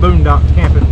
boondocks camping.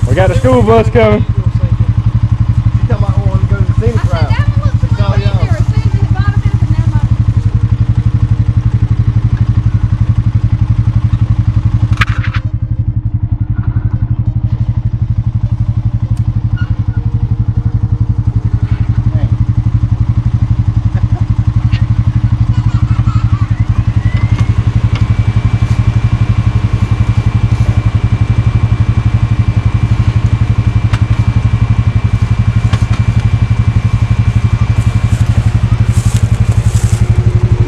We got a school bus coming.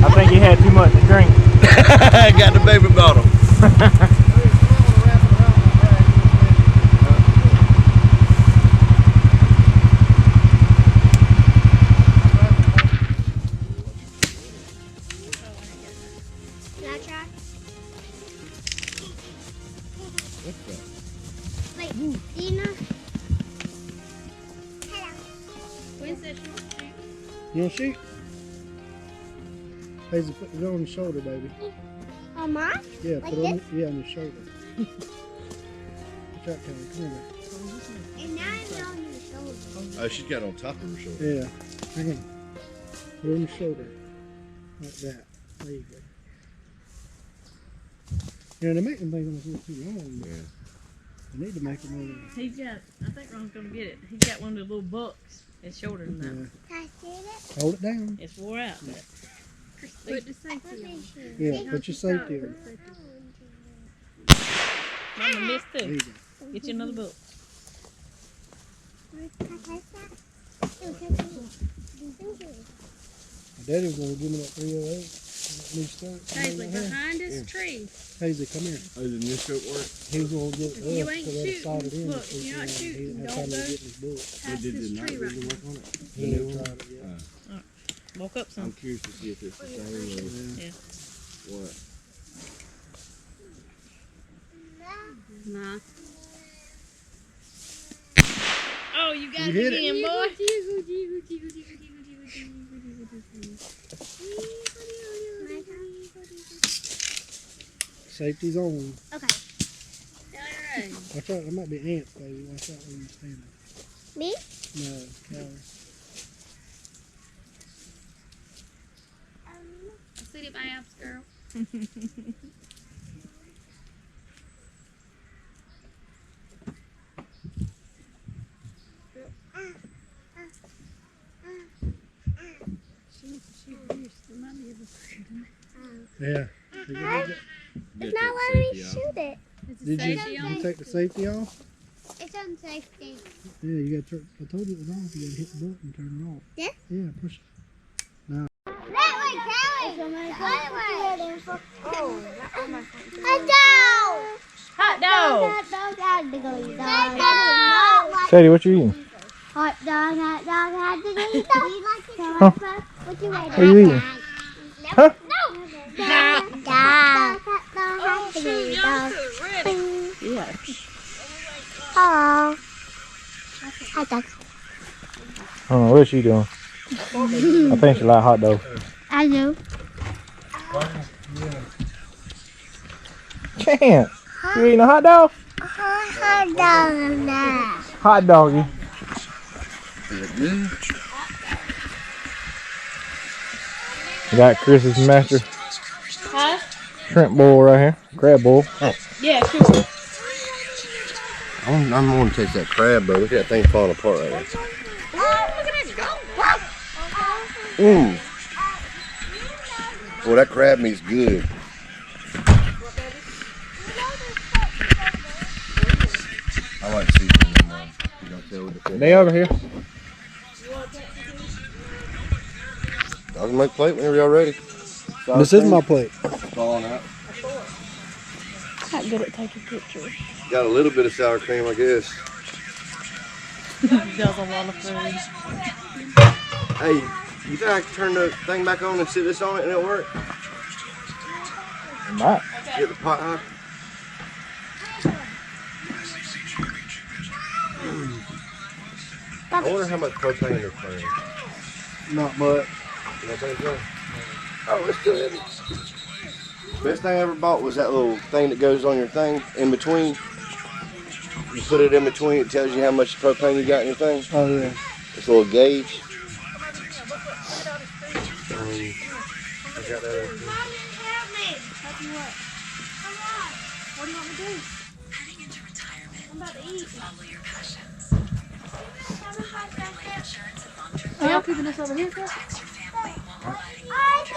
I think he had too much to drink. Got the baby bottle. Can I try? Wait, Dina. Hello. When's that short shoot? You want to shoot? Hazel, put it on the shoulder, baby. On mine? Yeah, Like put it on, this? yeah, on the shoulder. What's that kind? Come here. And now it's on your shoulder. Oh, she's got it on top of her shoulder. Yeah. Hang on. Put it on your shoulder. Like that. There you go. Yeah, they make them things almost too long. Yeah. They need to make them more. He's got, I think Ron's gonna get it. He's got one of the little bucks. It's shorter than that. Yeah. Can I see it? Hold it down. It's wore out, but Put the safety on. Yeah, put your safety on. Mama missed There too. you go. Get you another book. Can I taste that? Thank you. My daddy was going to give me that 308. New stunt. Paisley, behind this tree. Hazy, come here. Oh, the new scope work? He was going to get it You us ain't so that it shooting. soldered in. Look, because, you're not he shooting. didn't have Don't time to go get in his book. past this tree right now. work on it? He ain't tried it yet. Woke up I'm some. curious to see if it's the same as Yeah. what. Nah. Oh, you got You it hit it. again, boy. Safety's on. Okay. Watch out, there might be ants, baby. Watch out where you're standing. Me? No, Callie. City by apps, girl. Yeah. It's not letting me shoot it. Did you take the safety off? It's on safety. Yeah, you got to I told you it was off. You got to hit the button and turn it off. Yeah? Yeah, push it. That way, Kelly! That way! Hot dog! Hot dog! Sadie, what you eating? Hot dog, hot dog, hot dog. Huh? What you What are you eating? Huh? Hot dog, hot dog. Yeah. Hello. Hot dog. I don't know what she doing. I think she like hot dogs. I do. Chance, you eating a hot dog? Hot dog now. Hot doggy. Is it good? We got Chris's master Huh? shrimp bowl right here. Crab bowl. Yeah, sure. I'm gonna taste that crab, bro. Look at that thing falling apart right there. Well, that crab meat's good. I like seafood, man. You don't tell with the fish. They over here. I can make a plate whenever y'all ready. This is my plate. Falling out. Not good at taking pictures. Got a little bit of sour cream, I guess. Does a lot of food. Hey, you think I can turn the thing back on and sit this on it and it'll work? Might. Get the pot high. I wonder how much propane they're playing. Not much. You know what I'm saying? Oh, it's still heavy. Best thing I ever bought was that little thing that goes on your thing in between. You put it in between, it tells you how much propane you got in your thing. Oh, yeah. It's a little gauge. I got that up there. What do you want me to do? Heading into retirement. I'm about to eat. Follow your passions. Are y'all keeping this over here, sir? Protects your family while providing I do!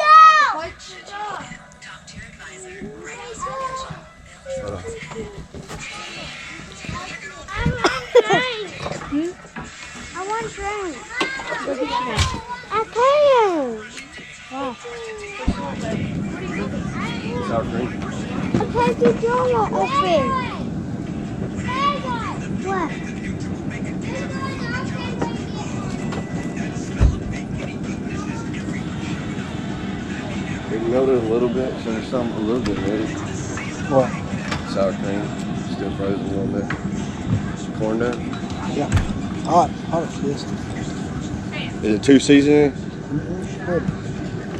talk to your advisor. Ready financial. Hold on. I want drink. I can. Sour cream. I can't keep your one open. What? It melted a little bit, so there's some a little bit ready. What? Sour cream, still frozen a little bit. Corn dough. Yeah. Hot. Hot as this. Is it 2 seasoning? Good.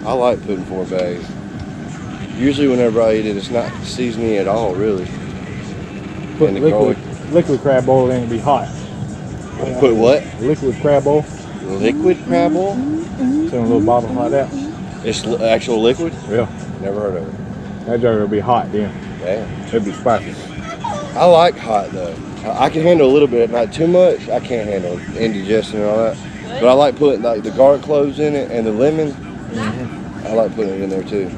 I like putting 4 bags. Usually whenever I eat it, it's not seasoning at all, really. Put And the liquid crab bowl in to be hot. Put what? Liquid crab bowl. Liquid crab bowl? It's in a little bottle like that. It's actual liquid? Yeah. Never heard of it. That joke will be hot then. Damn. It'll be spicy. I like hot though. I can handle a little bit, not too much. I can't handle indigestion and all that. But I like putting like the garlic cloves in it and the lemon. I like putting it in there too.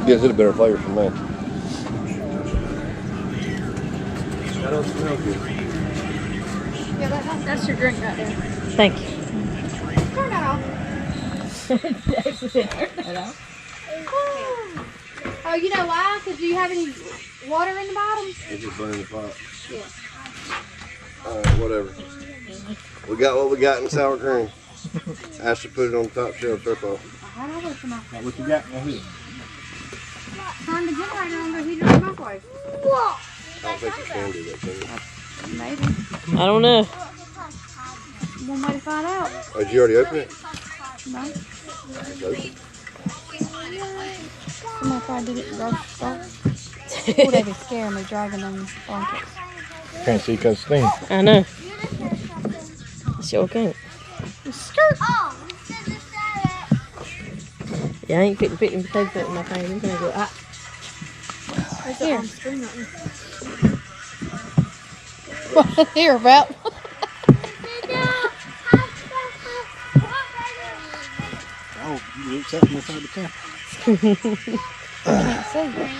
Gives it a better flavor for me. That don't smell good. Yeah, that's your drink right there. Thank you. Turn that off. Oh, you know why? Because do you have any water in the bottom? It's just burning the pot. Yeah. Alright, whatever. We got what we got in sour cream. Ashley put it on the top shelf, strip off. I don't know what's in my Now what you got in here? Turn the generator on the heater in the microwave. Whoa! I don't think you can do that, can you? Maybe. I don't know. One way to find out. Oh, did you already open it? No. It's open. Somebody probably did it in the grocery store. Oh, they be scaring me dragging them blankets. Can't see because steam. I know. Sure can't. Skirt. Yeah, I ain't putting potato pit in my face. It's gonna go hot. Here. Here, about. Oh, you look something inside the car. Can't see.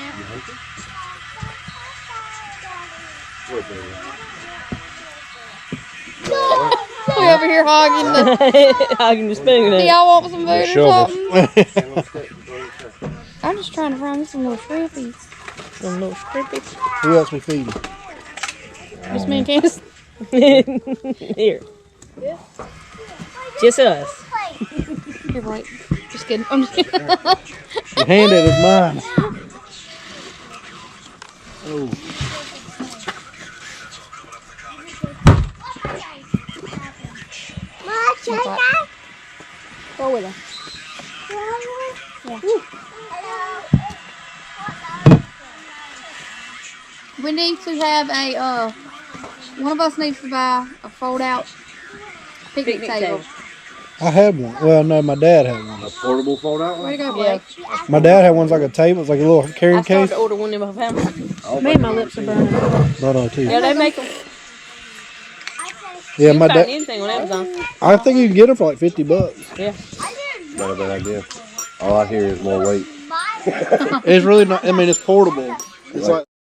We over here hogging the. Hogging the spoon. Do y'all want some food or Shovel. something? I'm just trying to find me some little shrimpies. Some little strippy. Who else we feeding? Just me and Candace. Here. Just us. You're right. Just kidding. I'm just kidding. Your hand at is mine. Oh. Go with her. We need to have a, one of us needs to buy a fold-out picnic table. I had one. Well, no, my dad had one. A portable fold-out one? Way to go, Yeah. Blake. My dad had one's like a table. It's like a little I carrying started case. to order one in my family. Me and my lips are burning. Not on too. Yeah, they make them. Yeah, You my can find dad. anything on Amazon. I think you can get them for like $50. Yeah. Not a bad idea. All I hear is more weight. It's really not. I mean, it's portable. It's like